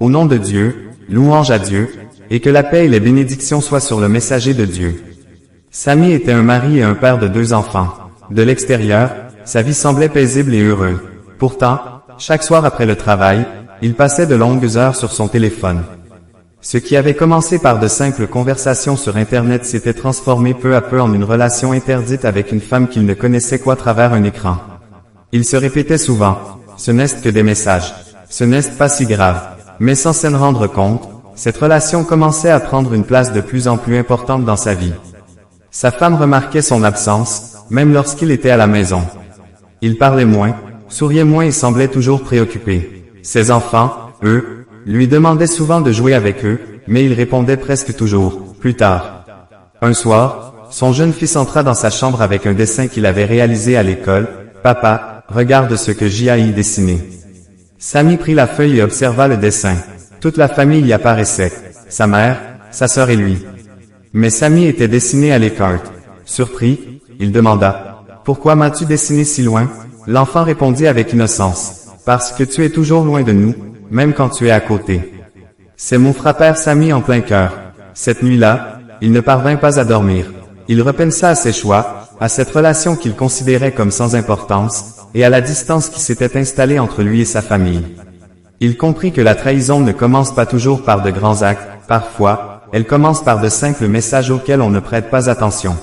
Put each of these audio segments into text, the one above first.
Au nom de Dieu, louange à Dieu, et que la paix et les bénédictions soient sur le messager de Dieu. Samy était un mari et un père de 2 enfants. De l'extérieur, sa vie semblait paisible et heureuse. Pourtant, chaque soir après le travail, il passait de longues heures sur son téléphone. Ce qui avait commencé par de simples conversations sur Internet s'était transformé peu à peu en une relation interdite avec une femme qu'il ne connaissait qu'à travers un écran. Il se répétait souvent, « Ce n'est que des messages. Ce n'est pas si grave. » Mais sans s'en rendre compte, cette relation commençait à prendre une place de plus en plus importante dans sa vie. Sa femme remarquait son absence, même lorsqu'il était à la maison. Il parlait moins, souriait moins et semblait toujours préoccupé. Ses enfants, eux, lui demandaient souvent de jouer avec eux, mais il répondait presque toujours, plus tard. Un soir, son jeune fils entra dans sa chambre avec un dessin qu'il avait réalisé à l'école. « Papa, regarde ce que j'ai dessiné. » Samy prit la feuille et observa le dessin. Toute la famille y apparaissait. Sa mère, sa sœur et lui. Mais Samy était dessiné à l'écart. Surpris, il demanda, « Pourquoi m'as-tu dessiné si loin ?» L'enfant répondit avec innocence, « Parce que tu es toujours loin de nous, même quand tu es à côté. » Ces mots frappèrent Samy en plein cœur. Cette nuit-là, il ne parvint pas à dormir. Il repensa à ses choix, à cette relation qu'il considérait comme sans importance, et à la distance qui s'était installée entre lui et sa famille. Il comprit que la trahison ne commence pas toujours par de grands actes, parfois, elle commence par de simples messages auxquels on ne prête pas attention.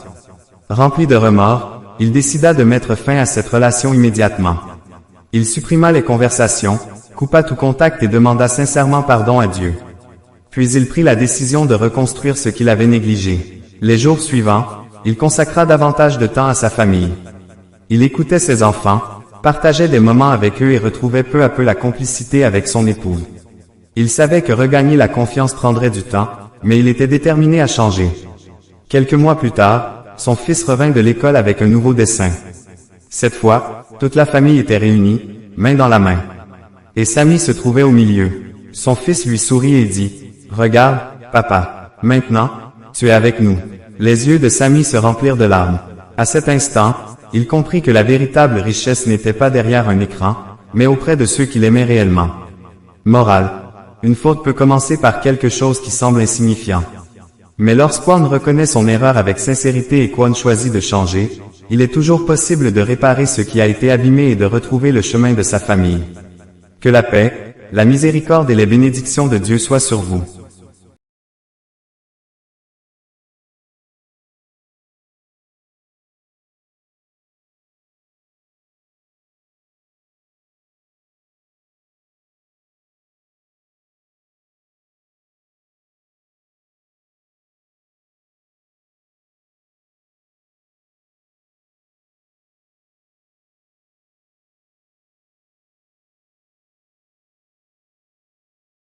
Rempli de remords, il décida de mettre fin à cette relation immédiatement. Il supprima les conversations, coupa tout contact et demanda sincèrement pardon à Dieu. Puis il prit la décision de reconstruire ce qu'il avait négligé. Les jours suivants, il consacra davantage de temps à sa famille. Il écoutait ses enfants, partageait des moments avec eux et retrouvait peu à peu la complicité avec son épouse. Il savait que regagner la confiance prendrait du temps, mais il était déterminé à changer. Quelques mois plus tard, son fils revint de l'école avec un nouveau dessin. Cette fois, toute la famille était réunie, main dans la main. Et Samy se trouvait au milieu. Son fils lui sourit et dit, « Regarde, papa, maintenant, tu es avec nous. » Les yeux de Samy se remplirent de larmes. À cet instant, il comprit que la véritable richesse n'était pas derrière un écran, mais auprès de ceux qu'il aimait réellement. Morale. Une faute peut commencer par quelque chose qui semble insignifiant. Mais lorsqu'on reconnaît son erreur avec sincérité et qu'on choisit de changer, il est toujours possible de réparer ce qui a été abîmé et de retrouver le chemin de sa famille. Que la paix, la miséricorde et les bénédictions de Dieu soient sur vous.